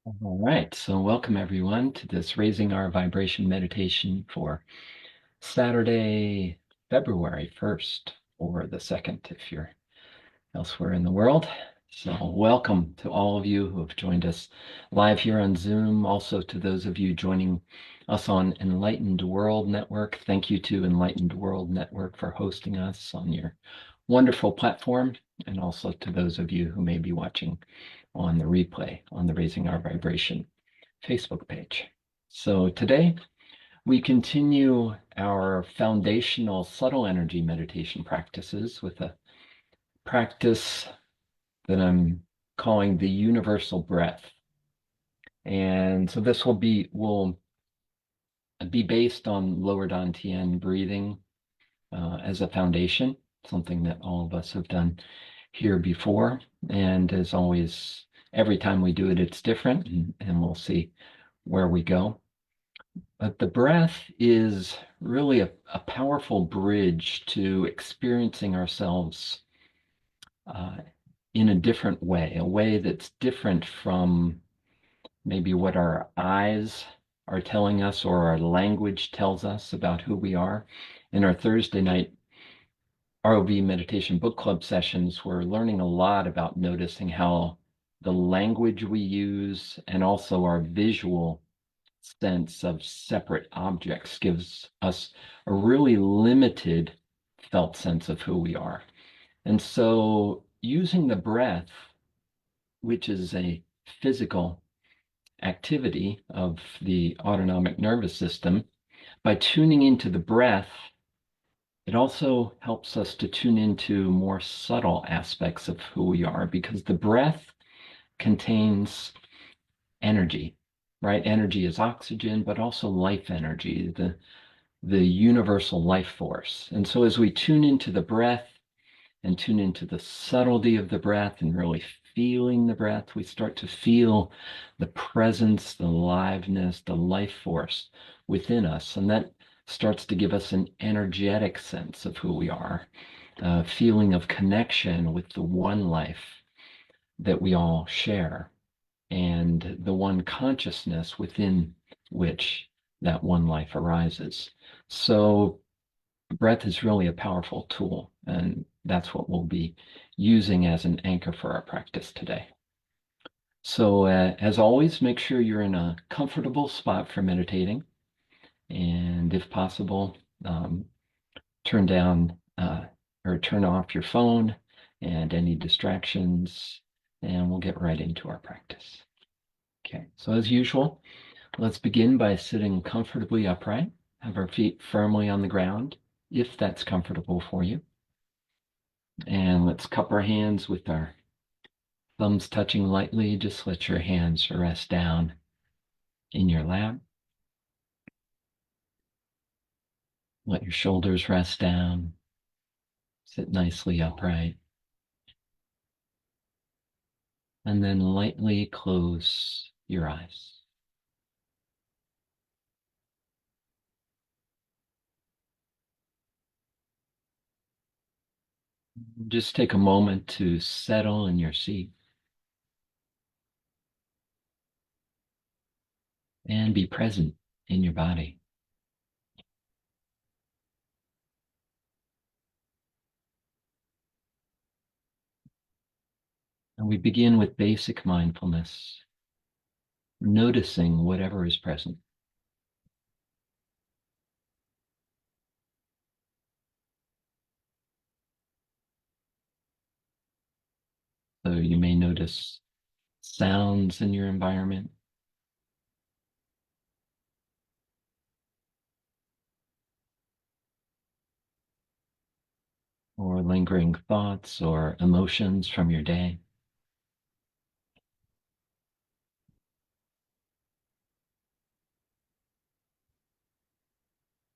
All right, so welcome everyone to this Raising Our Vibration meditation for Saturday, February 1st, or the 2nd if you're elsewhere in the world. So welcome to all of you who have joined us live here on Zoom. Also to those of you joining us on Enlightened World Network. Thank you to Enlightened World Network for hosting us on your wonderful platform. And also to those of you who may be watching on the replay on the Raising Our Vibration Facebook page. So today we continue our foundational subtle energy meditation practices with a practice that I'm calling the universal breath. And so this will be based on lower Dantian breathing as a foundation, something that all of us have done here before. And as always, every time we do it, it's different, and we'll see where we go. But the breath is really a powerful bridge to experiencing ourselves in a different way, a way that's different from maybe what our eyes are telling us or our language tells us about who we are. In our Thursday night ROV Meditation Book Club sessions, we're learning a lot about noticing how the language we use and also our visual sense of separate objects gives us a really limited felt sense of who we are. And so using the breath, which is a physical activity of the autonomic nervous system, by tuning into the breath, it also helps us to tune into more subtle aspects of who we are, because the breath contains energy, right? Energy is oxygen, but also life energy, the universal life force. And so as we tune into the breath and tune into the subtlety of the breath and really feeling the breath, we start to feel the presence, the aliveness, the life force within us. And that starts to give us an energetic sense of who we are, a feeling of connection with the one life that we all share, and the one consciousness within which that one life arises. So breath is really a powerful tool, and that's what we'll be using as an anchor for our practice today. So as always, make sure you're in a comfortable spot for meditating, and if possible, turn down or turn off your phone and any distractions, and we'll get right into our practice. Okay, so as usual, let's begin by sitting comfortably upright. Have our feet firmly on the ground, if that's comfortable for you. And let's cup our hands with our thumbs touching lightly. Just let your hands rest down in your lap. Let your shoulders rest down. Sit nicely upright. And then lightly close your eyes. Just take a moment to settle in your seat and be present in your body. And we begin with basic mindfulness, noticing whatever is present. So you may notice sounds in your environment, or lingering thoughts or emotions from your day.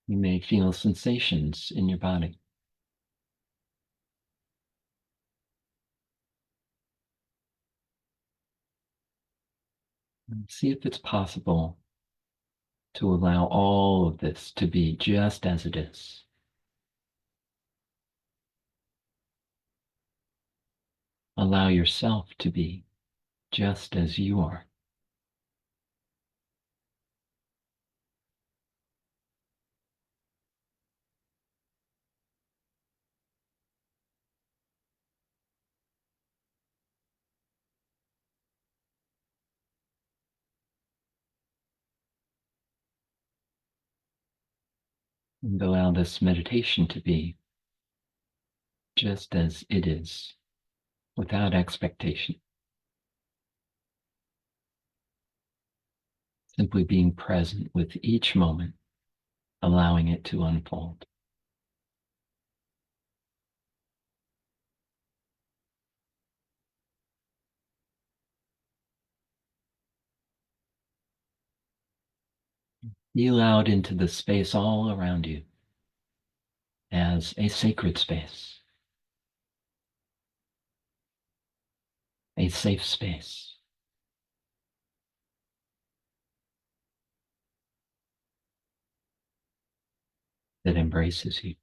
You may feel sensations in your body. And see if it's possible to allow all of this to be just as it is. Allow yourself to be just as you are. And allow this meditation to be just as it is, without expectation. Simply being present with each moment, allowing it to unfold. Feel out into the space all around you as a sacred space, a safe space. That embraces you.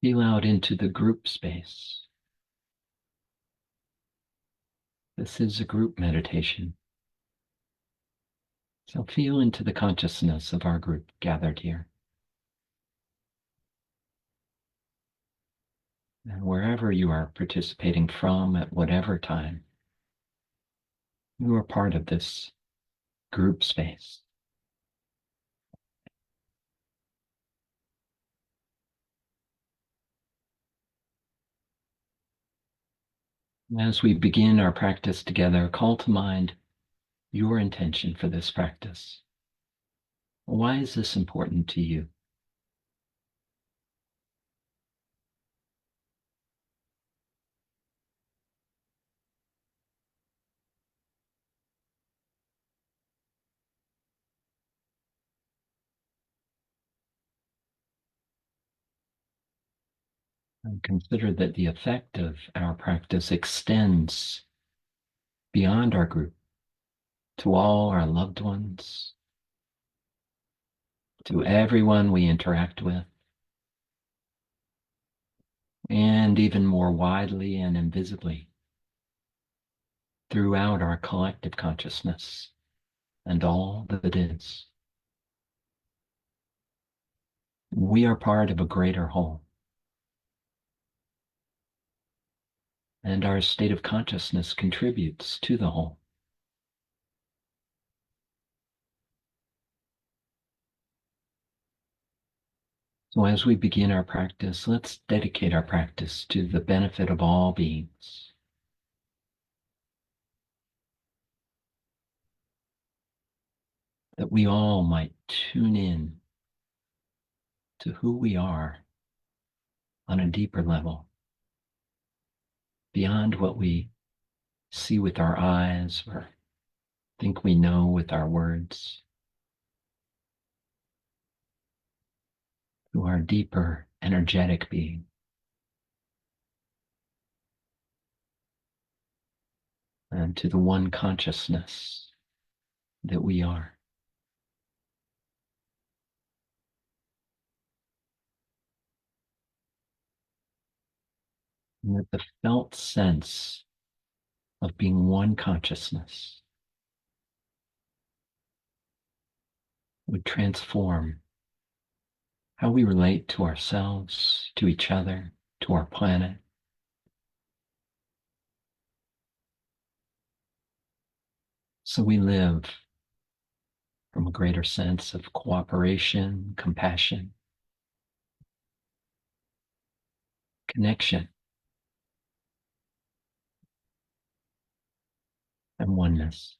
Feel out into the group space. This is a group meditation. So feel into the consciousness of our group gathered here. And wherever you are participating from at whatever time, you are part of this group space. As we begin our practice together, call to mind your intention for this practice. Why is this important to you? And consider that the effect of our practice extends beyond our group to all our loved ones, to everyone we interact with, and even more widely and invisibly throughout our collective consciousness and all that is. We are part of a greater whole, and our state of consciousness contributes to the whole. So as we begin our practice, let's dedicate our practice to the benefit of all beings. That we all might tune in to who we are on a deeper level, beyond what we see with our eyes or think we know with our words, to our deeper energetic being. And to the one consciousness that we are. And that the felt sense of being one consciousness would transform how we relate to ourselves, to each other, to our planet. So we live from a greater sense of cooperation, compassion, connection, and oneness.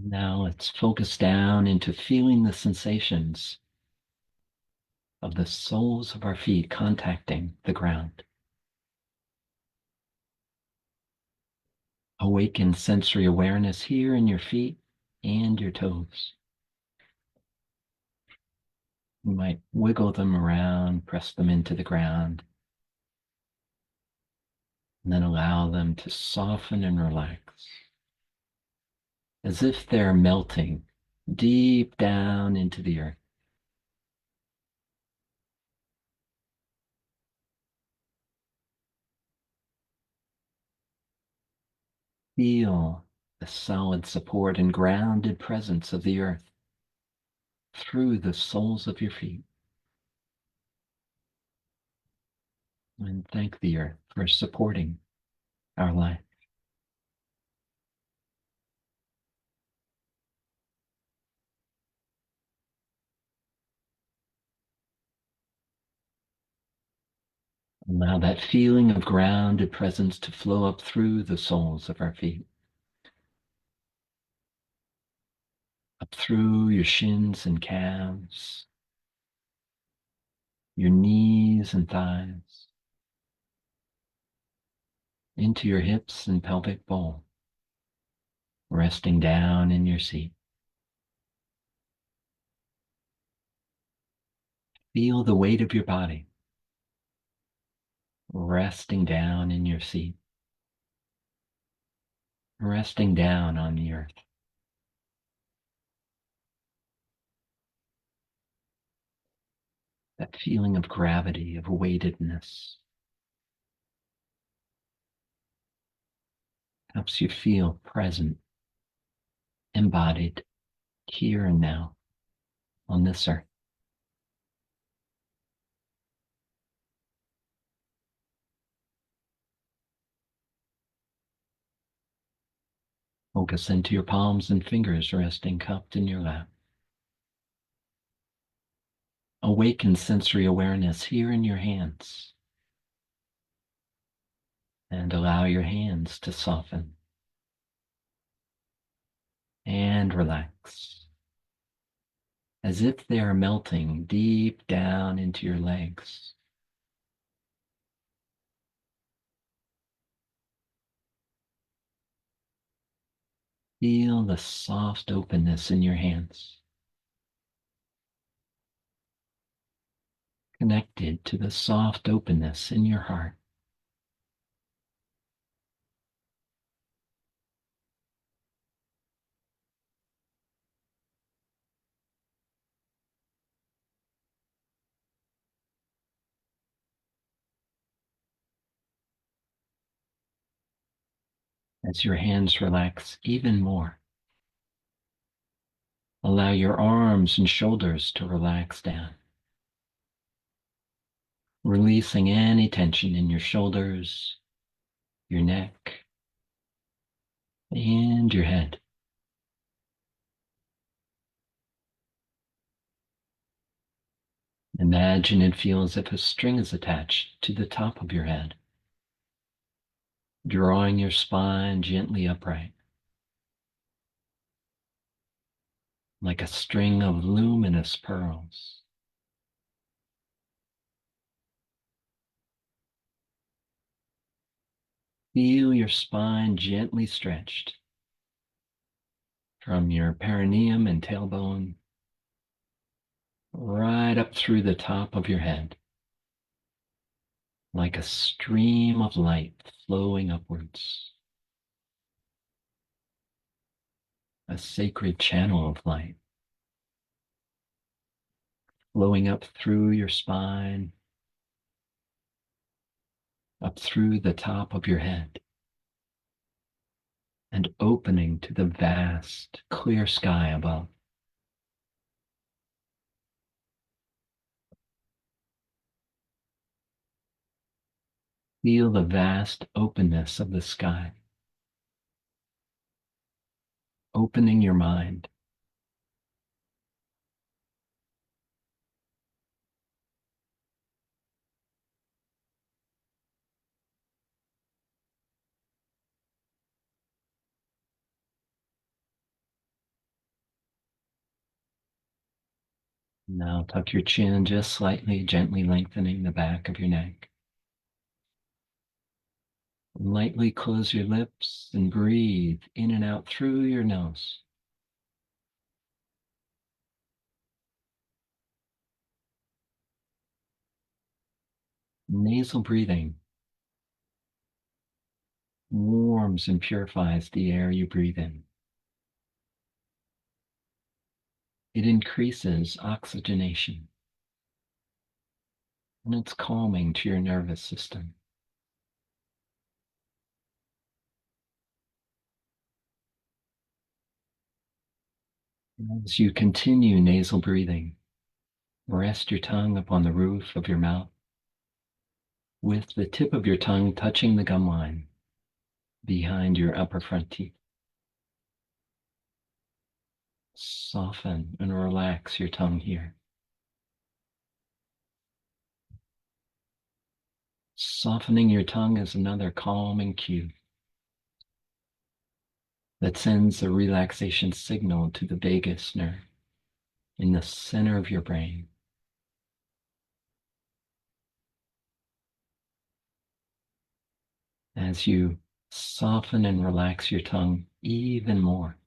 Now let's focus down into feeling the sensations of the soles of our feet contacting the ground. Awaken sensory awareness here in your feet and your toes. You might wiggle them around, press them into the ground, and then allow them to soften and relax, as if they're melting deep down into the earth. Feel the solid support and grounded presence of the earth through the soles of your feet. And thank the earth for supporting our life. Allow that feeling of grounded presence to flow up through the soles of our feet, up through your shins and calves, your knees and thighs, into your hips and pelvic bowl, resting down in your seat. Feel the weight of your body resting down in your seat, resting down on the earth. That feeling of gravity, of weightedness, helps you feel present, embodied, here and now on this earth. Focus into your palms and fingers resting cupped in your lap. Awaken sensory awareness here in your hands. And allow your hands to soften and relax, as if they are melting deep down into your legs. Feel the soft openness in your hands, connected to the soft openness in your heart. As your hands relax even more, allow your arms and shoulders to relax down, releasing any tension in your shoulders, your neck, and your head. Imagine and feel as if a string is attached to the top of your head, drawing your spine gently upright, like a string of luminous pearls. Feel your spine gently stretched from your perineum and tailbone right up through the top of your head, like a stream of light flowing upwards, a sacred channel of light flowing up through your spine, up through the top of your head, and opening to the vast, clear sky above. Feel the vast openness of the sky, opening your mind. Now tuck your chin just slightly, gently lengthening the back of your neck. Lightly close your lips and breathe in and out through your nose. Nasal breathing warms and purifies the air you breathe in. It increases oxygenation, and it's calming to your nervous system. As you continue nasal breathing, rest your tongue upon the roof of your mouth, with the tip of your tongue touching the gum line behind your upper front teeth. Soften and relax your tongue here. Softening your tongue is another calming cue that sends a relaxation signal to the vagus nerve in the center of your brain. As you soften and relax your tongue even more,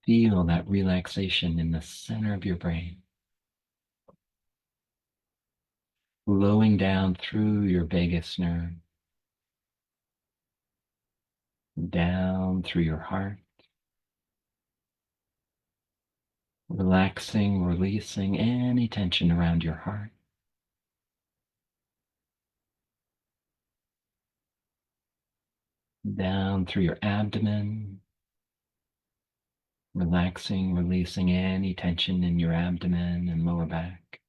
feel that relaxation in the center of your brain, flowing down through your vagus nerve, down through your heart, relaxing, releasing any tension around your heart, down through your abdomen, relaxing, releasing any tension in your abdomen and lower back,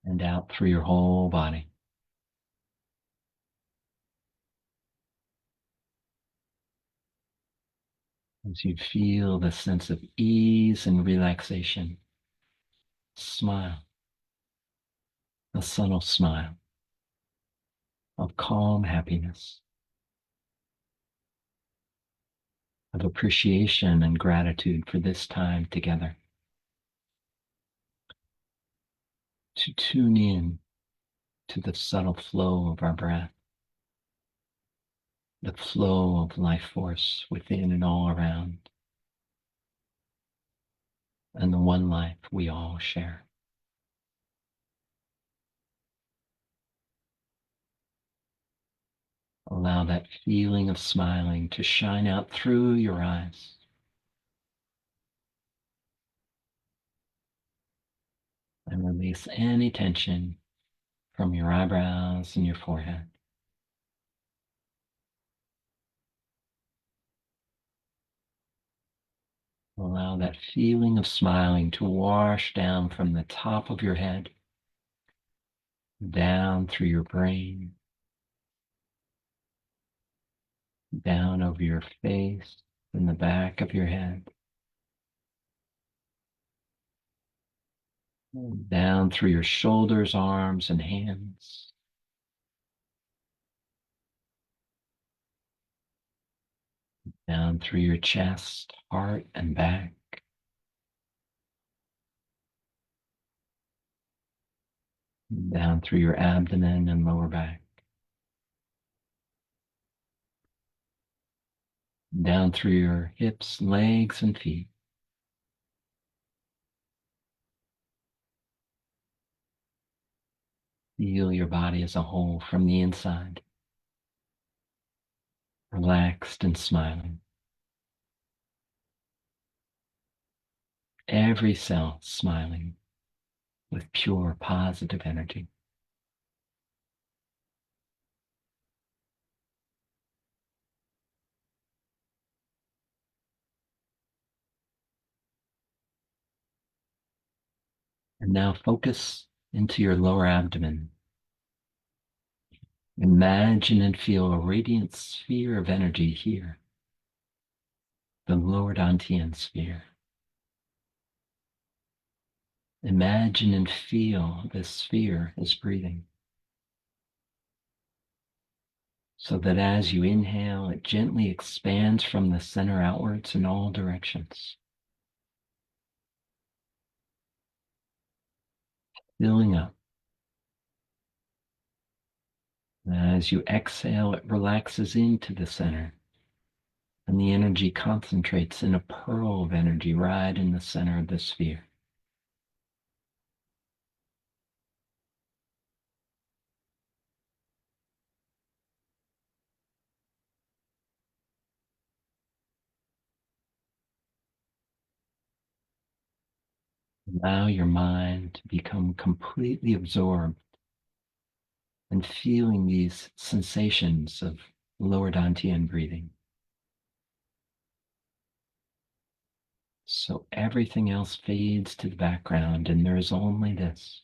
and out through your whole body. As you feel the sense of ease and relaxation, smile, a subtle smile of calm happiness, of appreciation and gratitude for this time together. To tune in to the subtle flow of our breath, the flow of life force within and all around, and the one life we all share. Allow that feeling of smiling to shine out through your eyes. And release any tension from your eyebrows and your forehead. Allow that feeling of smiling to wash down from the top of your head, down through your brain, down over your face and the back of your head, down through your shoulders, arms, and hands, down through your chest, heart, and back, down through your abdomen and lower back, down through your hips, legs, and feet. Feel your body as a whole from the inside, relaxed and smiling. Every cell smiling with pure positive energy. And now focus into your lower abdomen. Imagine and feel a radiant sphere of energy here, the lower Dantian sphere. Imagine and feel this sphere is breathing, so that as you inhale, it gently expands from the center outwards in all directions, filling up. As you exhale, it relaxes into the center, and the energy concentrates in a pearl of energy right in the center of the sphere. Allow your mind to become completely absorbed and feeling these sensations of lower dantian breathing. So everything else fades to the background, and there is only this.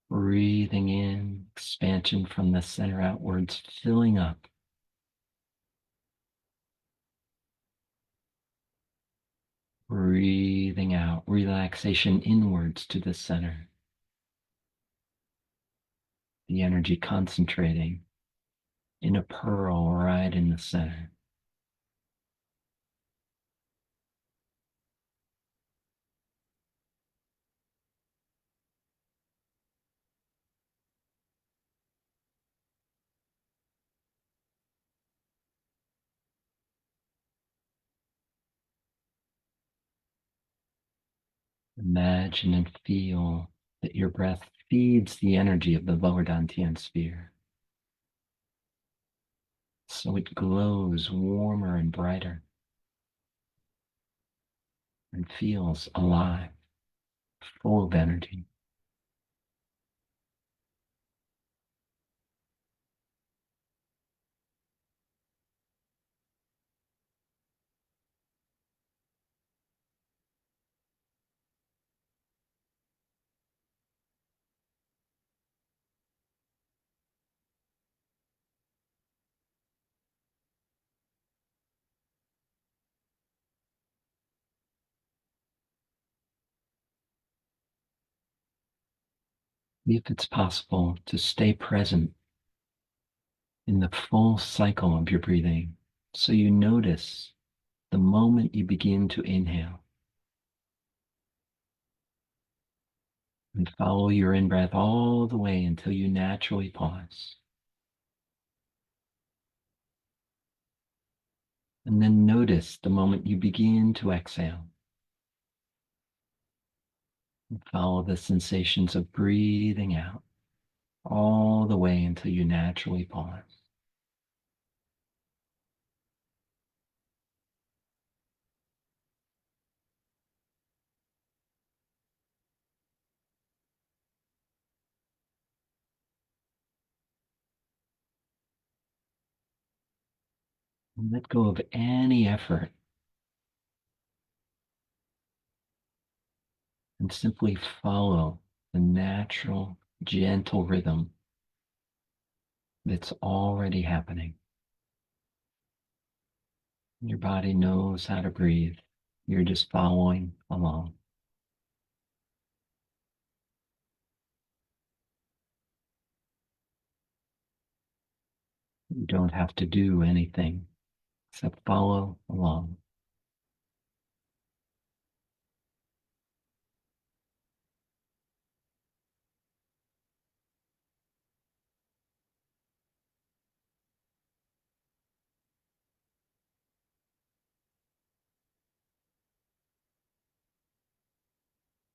Breathing in, expansion from the center outwards, filling up. Breathing out, relaxation inwards to the center. The energy concentrating in a pearl right in the center. Imagine and feel that your breath feeds the energy of the lower dantian sphere. So it glows warmer and brighter and feels alive, full of energy. If it's possible to stay present in the full cycle of your breathing, so you notice the moment you begin to inhale and follow your in-breath all the way until you naturally pause. And then notice the moment you begin to exhale. And follow the sensations of breathing out all the way until you naturally pause. And let go of any effort and simply follow the natural, gentle rhythm that's already happening. Your body knows how to breathe. You're just following along. You don't have to do anything except follow along.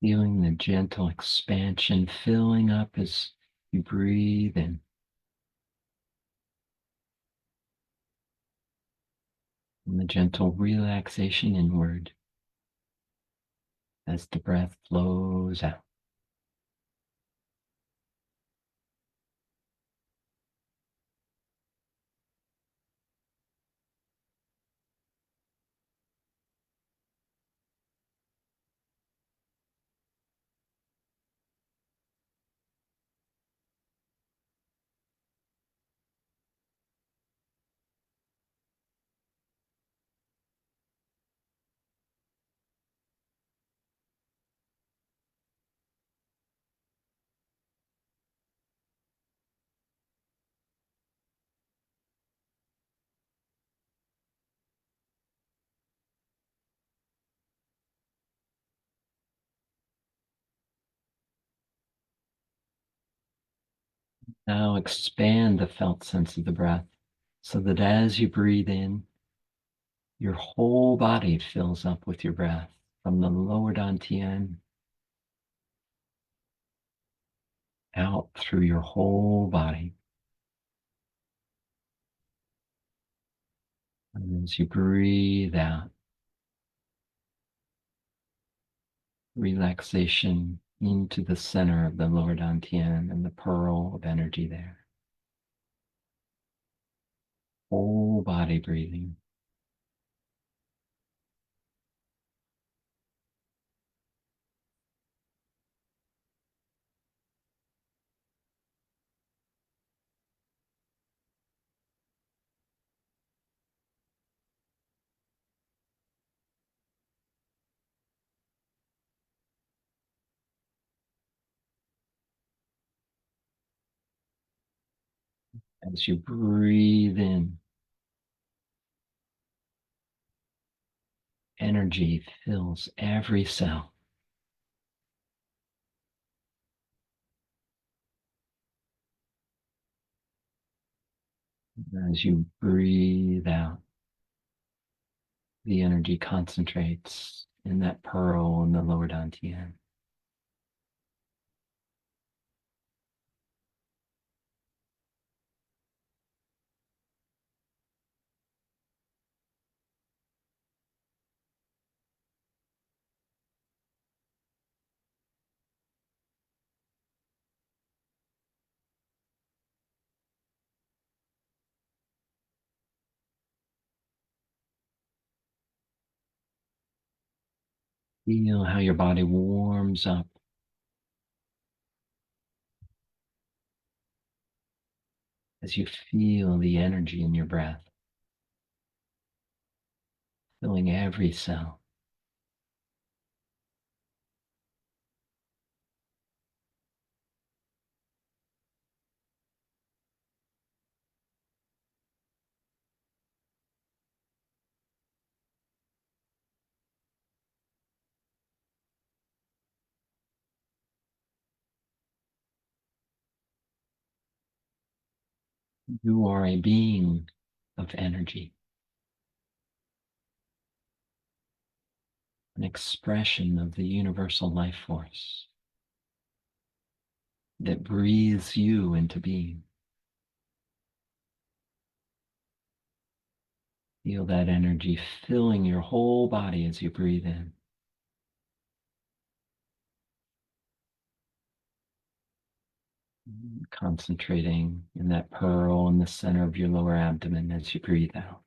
Feeling the gentle expansion filling up as you breathe in. And the gentle relaxation inward as the breath flows out. Now expand the felt sense of the breath so that as you breathe in, your whole body fills up with your breath from the lower dantian out through your whole body. And as you breathe out, relaxation into the center of the lower dantian and the pearl of energy there. Whole body breathing. As you breathe in, energy fills every cell. As you breathe out, the energy concentrates in that pearl in the lower dantian. Feel how your body warms up as you feel the energy in your breath, filling every cell. You are a being of energy, an expression of the universal life force that breathes you into being. Feel that energy filling your whole body as you breathe in. Concentrating in that pearl in the center of your lower abdomen as you breathe out.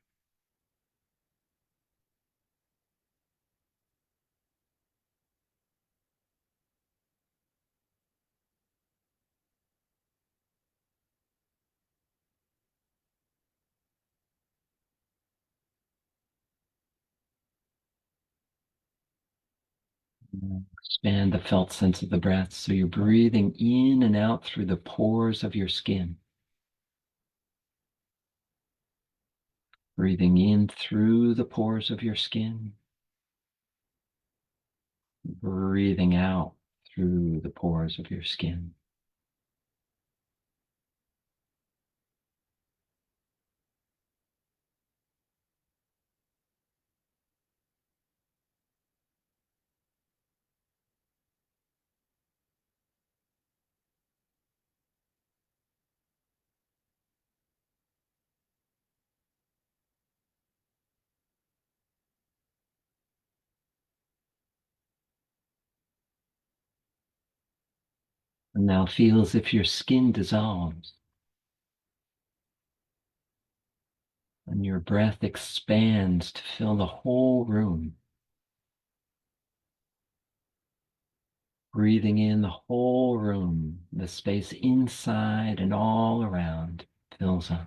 Expand the felt sense of the breath so you're breathing in and out through the pores of your skin. Breathing in through the pores of your skin. Breathing out through the pores of your skin. And now feel as if your skin dissolves and your breath expands to fill the whole room. Breathing in the whole room, the space inside and all around fills up.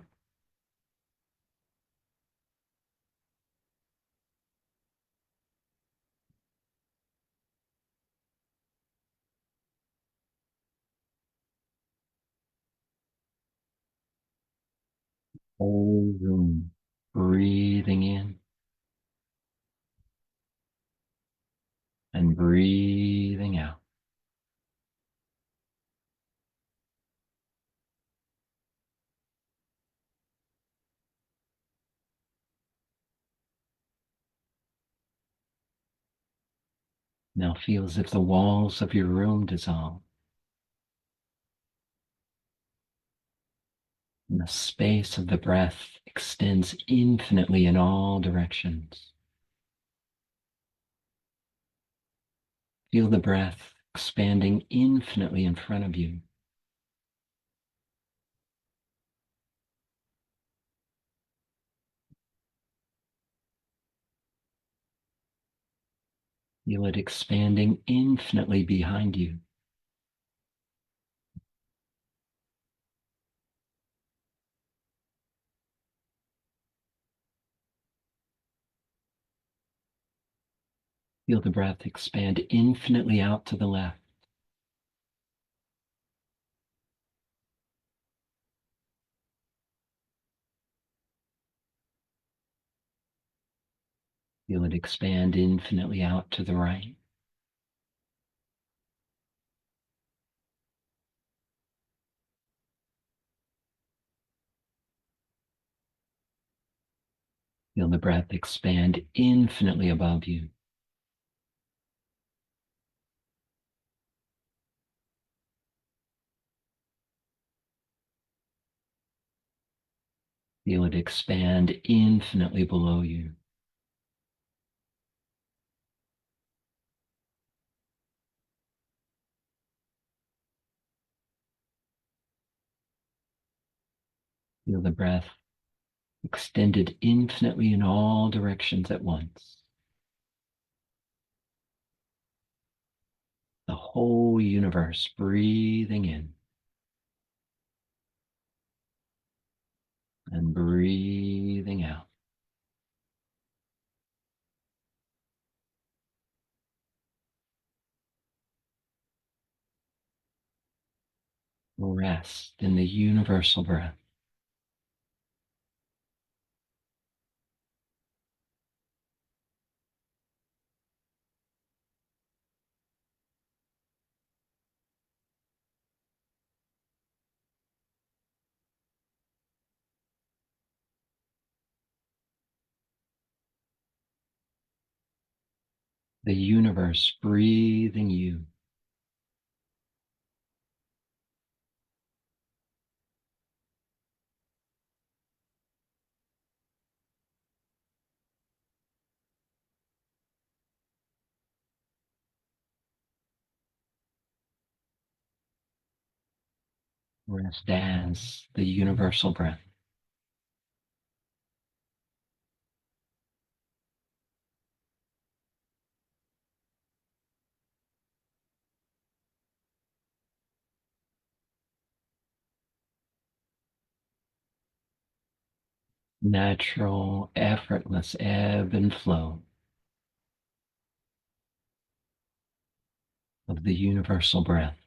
Whole room. Breathing in and breathing out. Now feel as if the walls of your room dissolve and the space of the breath extends infinitely in all directions. Feel the breath expanding infinitely in front of you. Feel it expanding infinitely behind you. Feel the breath expand infinitely out to the left. Feel it expand infinitely out to the right. Feel the breath expand infinitely above you. Feel it expand infinitely below you. Feel the breath extended infinitely in all directions at once. The whole universe breathing in and breathing out. Rest in the universal breath. The universe breathing you. Rest as the universal breath. Natural, effortless ebb and flow of the universal breath.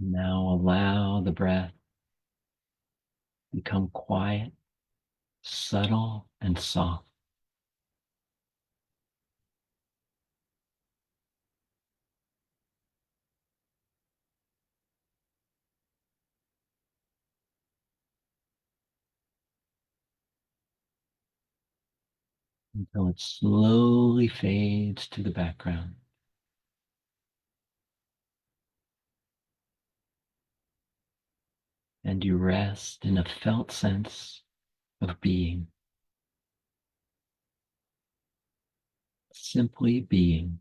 Now allow the breath to become quiet, subtle, and soft until it slowly fades to the background. And you rest in a felt sense of being, simply being.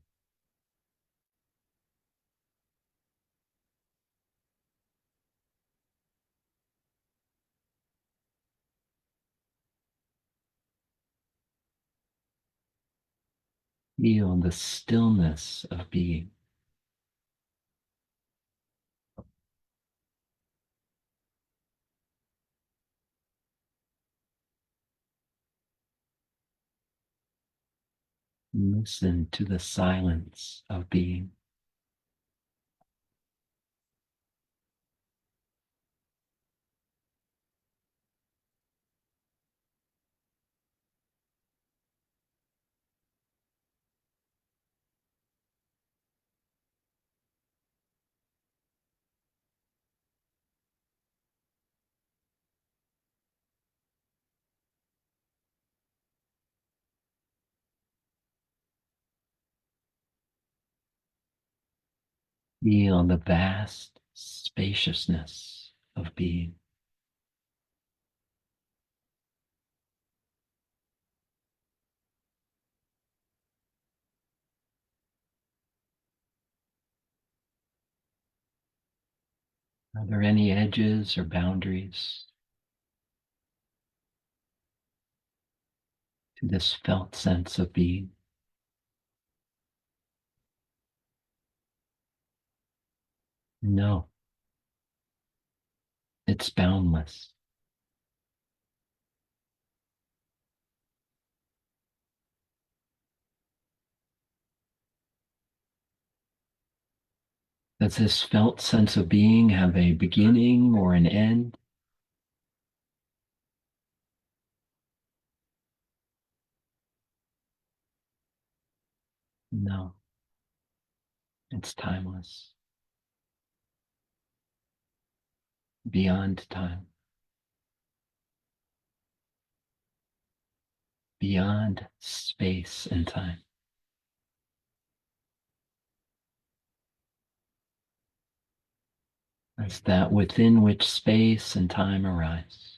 Feel the stillness of being. Listen to the silence of being. Feel the vast spaciousness of being. Are there any edges or boundaries to this felt sense of being? No, it's boundless. Does this felt sense of being have a beginning or an end? No, it's timeless, beyond time, beyond space and time. It's that within which space and time arise.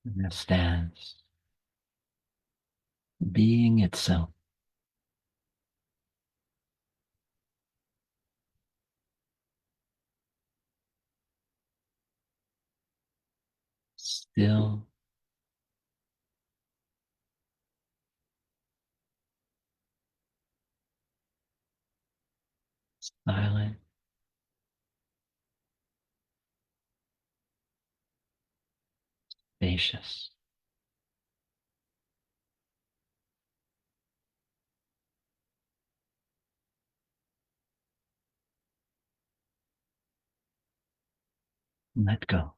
And there stands being itself, still, silent, spacious. Let go.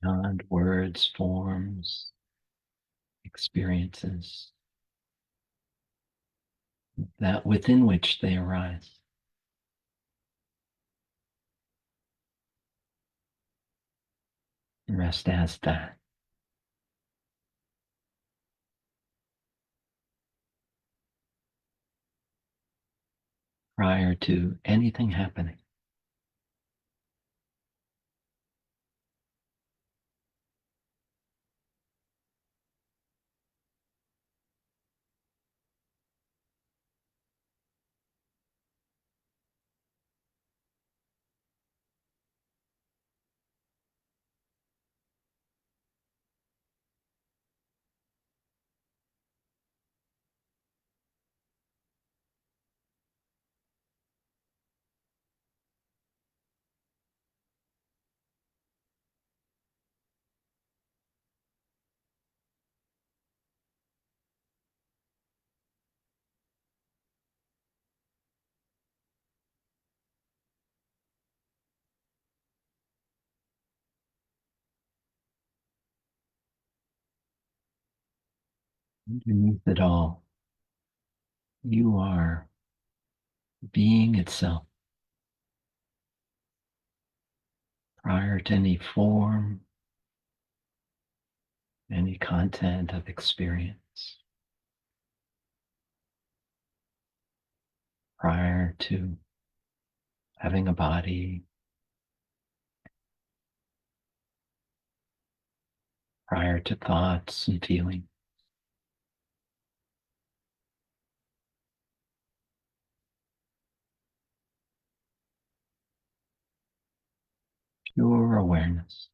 Beyond words, forms, experiences, that within which they arise. Rest as that. Prior to anything happening. Underneath it all, you are being itself, prior to any form, any content of experience, prior to having a body, prior to thoughts and feelings. Pure awareness.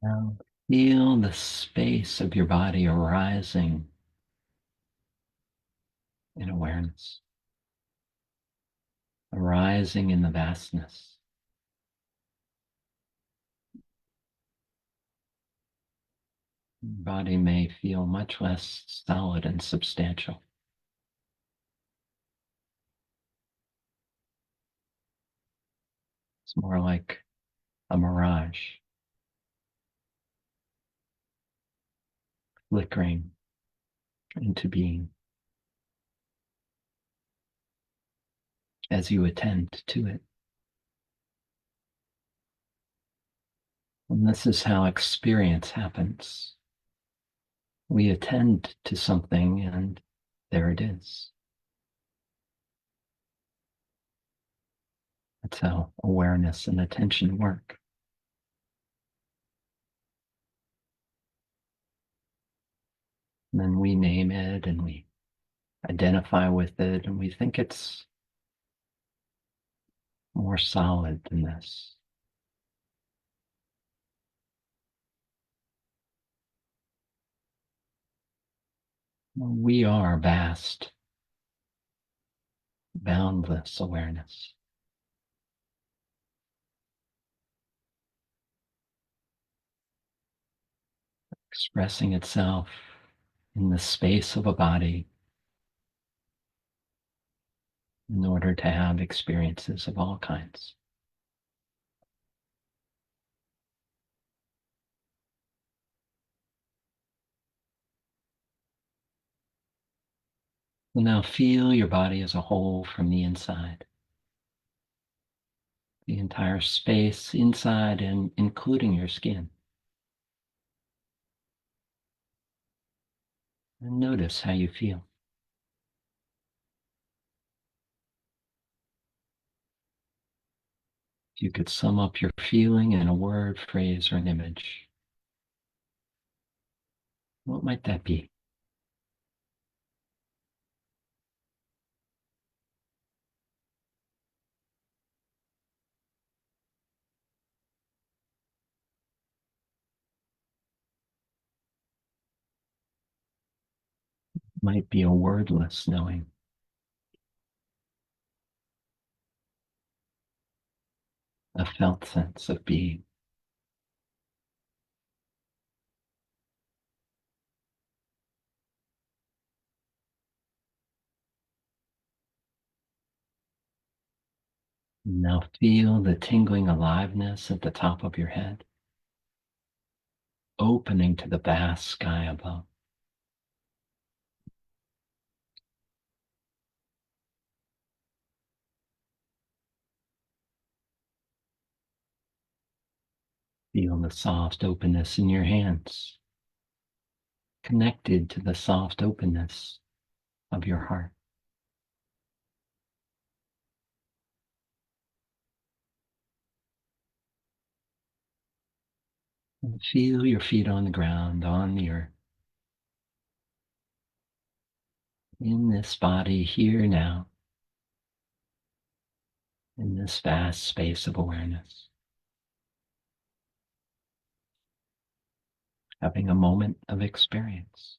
Now feel the space of your body arising in awareness, arising in the vastness. Your body may feel much less solid and substantial. It's more like a mirage, flickering into being as you attend to it. And this is how experience happens. We attend to something and there it is. That's how awareness and attention work. And then we name it and we identify with it and we think it's more solid than this. We are vast, boundless awareness. Expressing itself in the space of a body in order to have experiences of all kinds. So now feel your body as a whole from the inside. The entire space inside and including your skin. And notice how you feel. If you could sum up your feeling in a word, phrase, or an image, what might that be? Might be a wordless knowing, a felt sense of being. Now feel the tingling aliveness at the top of your head, opening to the vast sky above. Feel the soft openness in your hands, connected to the soft openness of your heart. And feel your feet on the ground, on the earth, in this body here now, in this vast space of awareness. Having a moment of experience.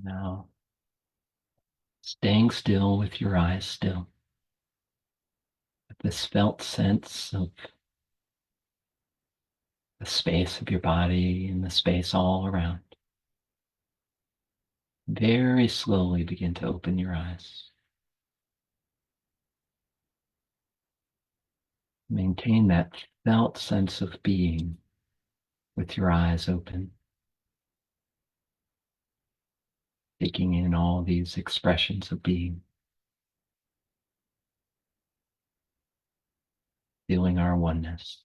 Now, staying still with your eyes still, with this felt sense of the space of your body and the space all around. Very slowly begin to open your eyes. Maintain that felt sense of being with your eyes open, taking in all these expressions of being, feeling our oneness.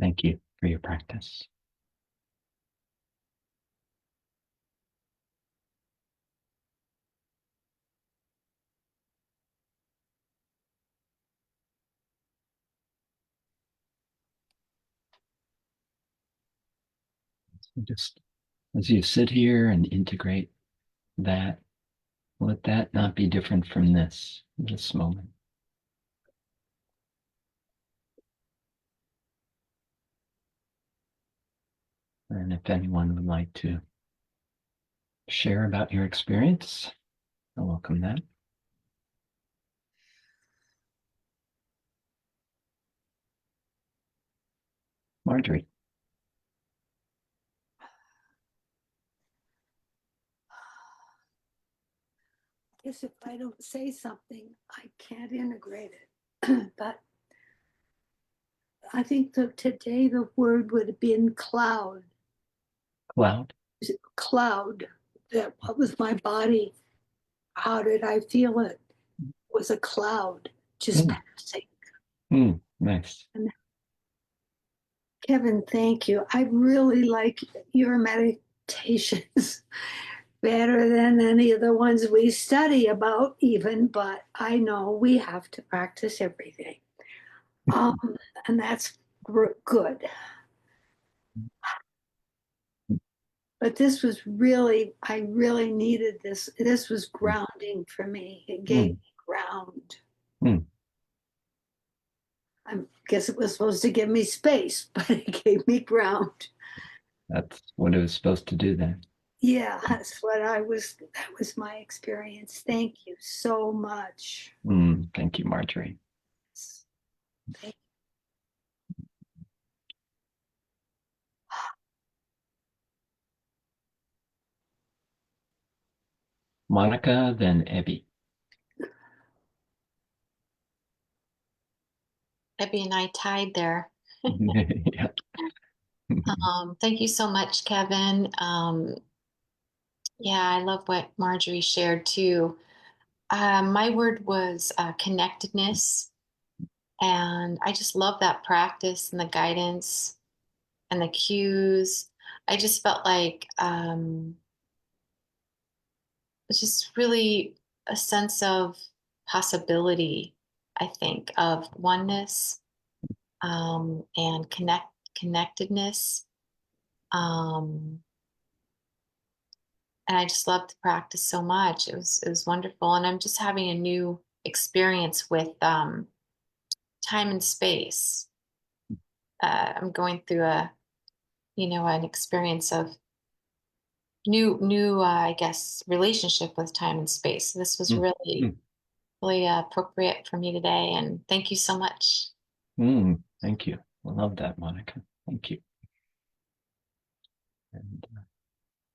Thank you for your practice. Just as you sit here and integrate that, let that not be different from this moment. And if anyone would like to share about your experience, I welcome that. Marjorie. I guess if I don't say something, I can't integrate it. But I think that today the word would have been cloud. Cloud. Cloud. That what was my body? How did I feel it? It was a cloud just passing. Nice. And Kevin, thank you. I really like your meditations better than any of the ones we study about, even, but I know we have to practice everything. And that's good. But this was really, I really needed this. This was grounding for me. It gave me ground. I guess it was supposed to give me space, but it gave me ground. That's what it was supposed to do then. Yeah, that was my experience. Thank you so much. Thank you, Marjorie. Thank you. Monica, then Abby. Abby and I tied there. Yeah. Thank you so much, Kevin. Yeah, I love what Marjorie shared too. My word was connectedness, and I just love that practice and the guidance and the cues. I just felt like it's just really a sense of possibility, I think, of oneness and connectedness. And I just loved the practice so much. It was wonderful, and I'm just having a new experience with time and space. I'm going through an experience of new I guess relationship with time and space. So this was really appropriate for me today, and thank you so much. Thank you. I love that, Monica. Thank you. And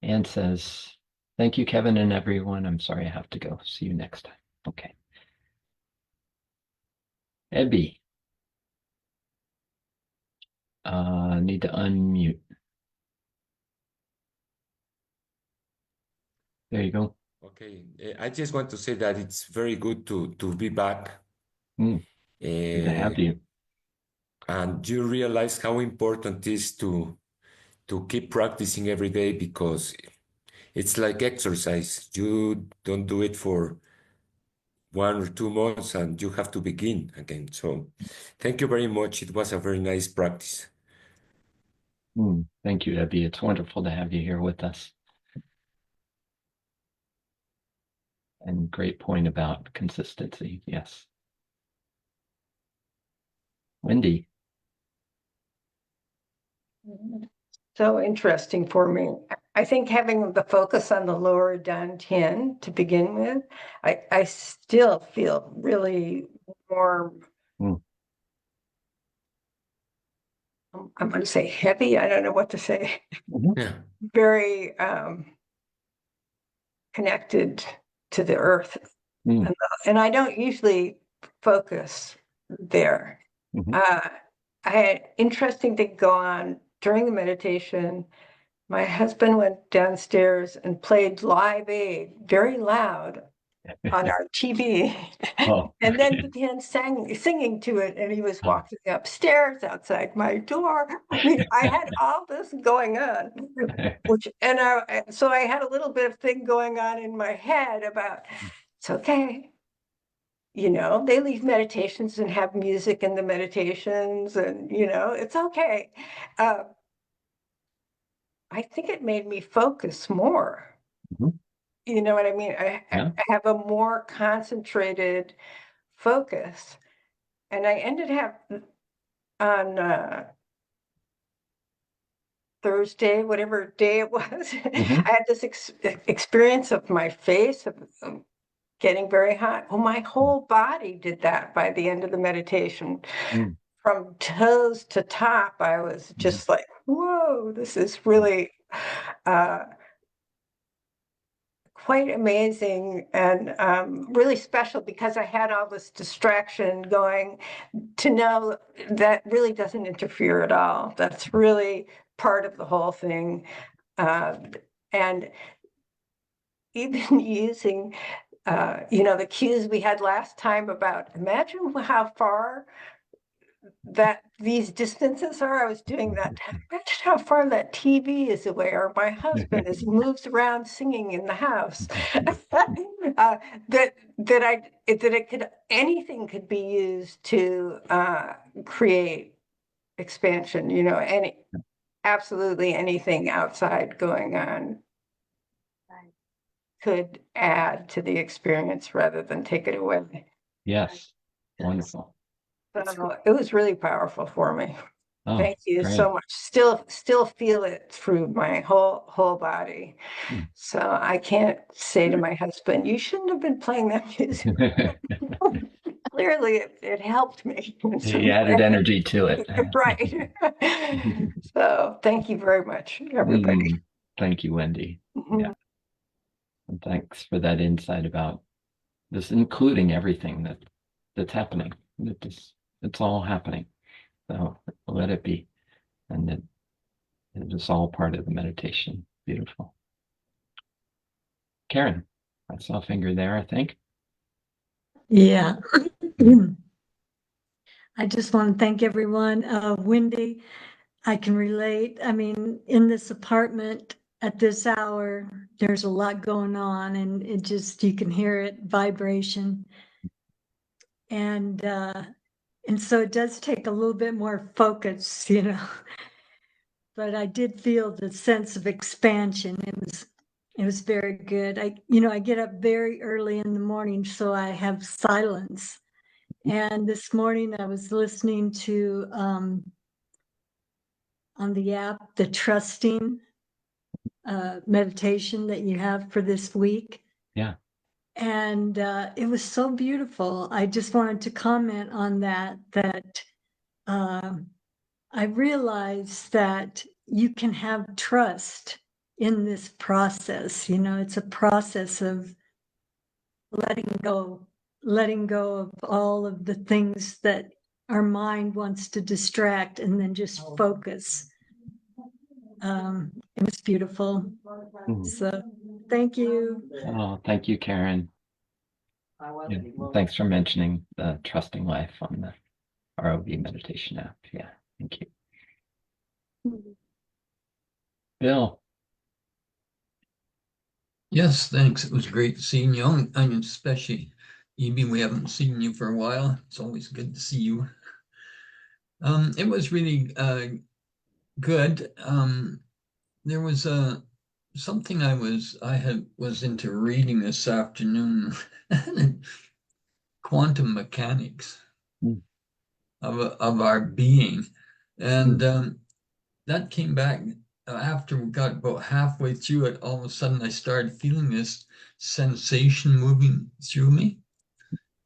Anne says, thank you, Kevin and everyone. I'm sorry I have to go. See you next time. Okay. Abby. Need to unmute. There you go. Okay, I just want to say that it's very good to be back. Good to have you. And you realize how important it is to keep practicing every day, because it's like exercise. You don't do it for 1 or 2 months and you have to begin again. So thank you very much. It was a very nice practice. Thank you, Abby. It's wonderful to have you here with us. And great point about consistency. Yes. Wendy. So interesting for me. I think having the focus on the lower dantian to begin with, I still feel really more, I'm going to say heavy. I don't know what to say. Yeah. Very connected to the earth. And I don't usually focus there. I had interesting thing go on during the meditation. My husband went downstairs and played Live Aid very loud on our TV, and then began singing to it. And he was walking upstairs outside my door. I mean, I had all this going on, so I had a little bit of thing going on in my head about, it's okay. They leave meditations and have music in the meditations, and it's okay. I think it made me focus more. Mhm. You know what I mean? I have a more concentrated focus. And I ended up on Thursday, whatever day it was, I had this experience of my face of getting very hot. Well, my whole body did that by the end of the meditation. Mm. From toes to top, I was just like, whoa, this is really quite amazing and really special, because I had all this distraction going, to know that really doesn't interfere at all. That's really part of the whole thing. And even using, the cues we had last time about, imagine how far that these distances are. I was doing that. Imagine how far that TV is away, or my husband as he moves around singing in the house. That it could, anything could be used to create expansion. Absolutely anything outside going on could add to the experience rather than take it away. Yes. Wonderful. So it was really powerful for me. Oh, Thank you great. so much. Still feel it through my whole body. Mm. So I can't say to my husband, you shouldn't have been playing that music. Clearly it helped me. He added energy to it. Right. So thank you very much, everybody. Thank you, Wendy. Mhm. Yeah. And thanks for that insight about this, including everything that's happening. It's all happening. So let it be. And it is all part of the meditation. Beautiful. Karen, I saw a finger there, I think. Yeah. I just want to thank everyone. Wendy, I can relate. I mean, in this apartment at this hour, there's a lot going on, and you can hear it, vibration. And so it does take a little bit more focus, but I did feel the sense of expansion. It was very good. I get up very early in the morning, so I have silence. And this morning I was listening to on the app, the trusting meditation that you have for this week. Yeah. And it was so beautiful. I just wanted to comment on that I realized that you can have trust in this process. It's a process of letting go of all of the things that our mind wants to distract, and then just focus. It was beautiful. So thank you. Oh, thank you, Karen. Yeah, thanks for mentioning the Trusting Life on the ROV Meditation App. Yeah, thank you. Bill. Yes, thanks. It was great seeing you. I mean, especially Evie, we haven't seen you for a while. It's always good to see you. It was really good. There was something I was into reading this afternoon, quantum mechanics of our being, and that came back after we got about halfway through it. All of a sudden, I started feeling this sensation moving through me,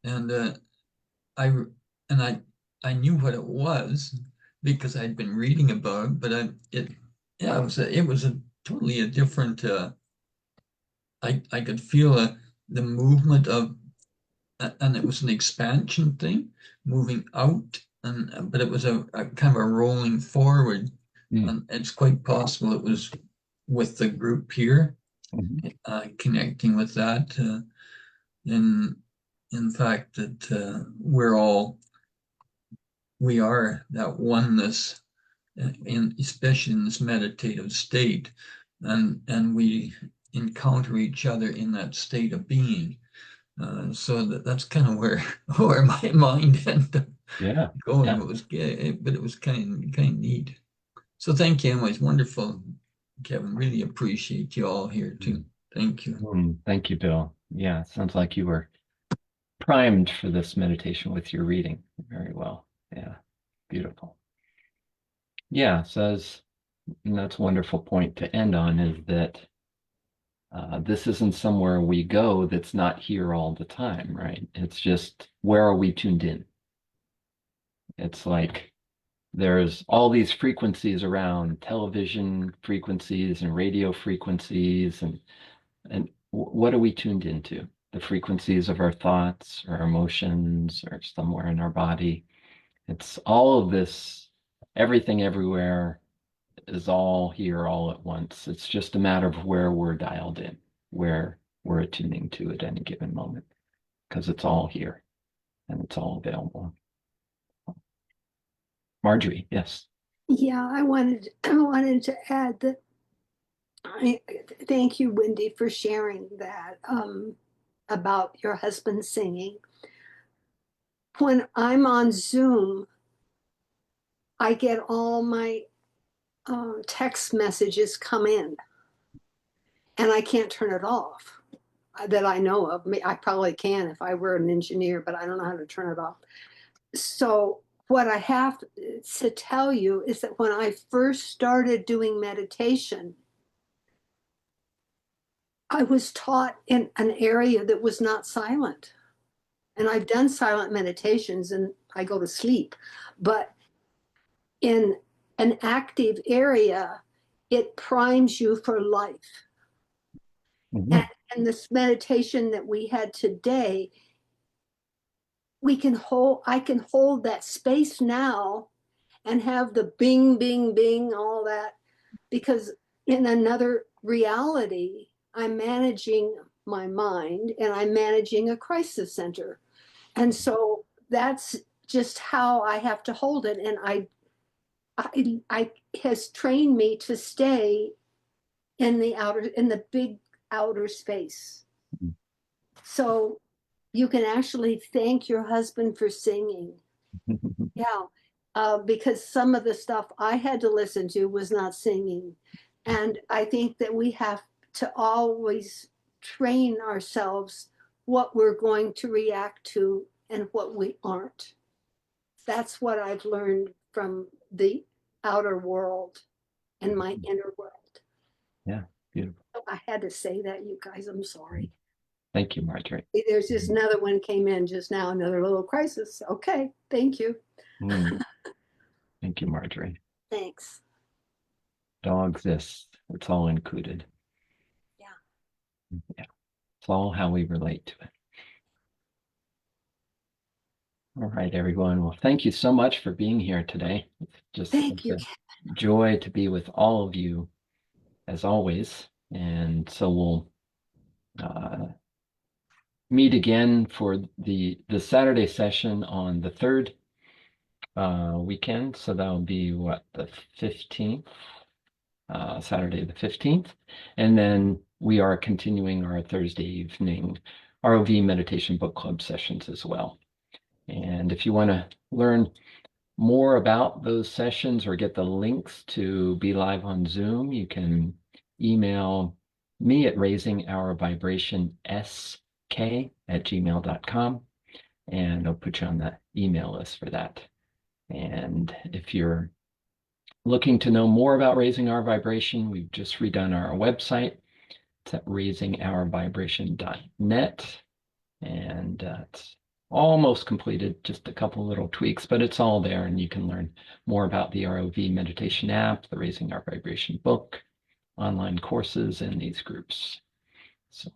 and I knew what it was because I'd been reading about it, but it was a totally a different. I could feel the movement of, and it was an expansion thing, moving out, but it was a kind of a rolling forward. And it's quite possible it was with the group here, connecting with that. In fact, that we are that oneness, especially in this meditative state, and we encounter each other in that state of being. So that's kind of where my mind ended up going. It was kind of neat. So thank you. It was wonderful Kevin. Really appreciate you all here too. Thank you. Thank you, Bill. Yeah, sounds like you were primed for this meditation with your reading very well. Yeah, beautiful. Yeah, says, and that's a wonderful point to end on, is that this isn't somewhere we go that's not here all the time, right? It's just, where are we tuned in? It's like there's all these frequencies around, television frequencies and radio frequencies, and what are we tuned into? The frequencies of our thoughts or emotions or somewhere in our body. It's all of this, everything everywhere is all here all at once. It's just a matter of where we're dialed in, where we're attuning to at any given moment, because it's all here and it's all available. Marjorie, yes. Yeah, I wanted to add that thank you, Wendy, for sharing that about your husband singing. When I'm on Zoom, I get all my text messages come in, and I can't turn it off that I know of. I probably can if I were an engineer, but I don't know how to turn it off. So what I have to tell you is that when I first started doing meditation, I was taught in an area that was not silent. And I've done silent meditations and I go to sleep. But in an active area, it primes you for life. Mm-hmm. And this meditation that we had today, I can hold that space now and have the bing, bing, bing, all that, because in another reality, I'm managing my mind and I'm managing a crisis center. And so that's just how I have to hold it. And I has trained me to stay in the big outer space. So you can actually thank your husband for singing. Yeah, because some of the stuff I had to listen to was not singing. And I think that we have to always train ourselves what we're going to react to and what we aren't. That's what I've learned from the outer world and my inner world. Yeah, beautiful. So I had to say that, you guys. I'm sorry. Thank you, Marjorie. There's just another one came in just now, another little crisis. Okay, thank you. Thank you, Marjorie. Thanks. Dogs, this, it's all included. Yeah. Yeah, it's all how we relate to it. All right, everyone. Well, thank you so much for being here today. It's just Thank you. a joy to be with all of you, as always. And so we'll meet again for the Saturday session on the third weekend. So that'll be what, the 15th, Saturday the 15th. And then we are continuing our Thursday evening ROV Meditation Book Club sessions as well. And if you want to learn more about those sessions or get the links to be live on Zoom, you can email me at raisinghourvibrationsk@gmail.com, and I'll put you on the email list for that. And if you're looking to know more about Raising Our Vibration, we've just redone our website. It's at raisingourvibration.net, and it's almost completed, just a couple little tweaks, but it's all there, and you can learn more about the ROV Meditation App, the Raising Our Vibration book, online courses, and these groups. So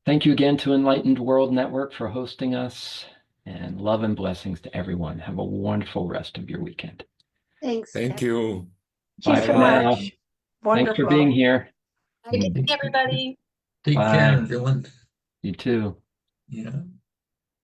thank you again to Enlightened World Network for hosting us, and love and blessings to everyone. Have a wonderful rest of your weekend. Thanks. Thank you. Bye Thank you for so now. much. Thanks for being Wonderful. here. Good day, everybody. Take Bye. care, everyone. You too. Yeah.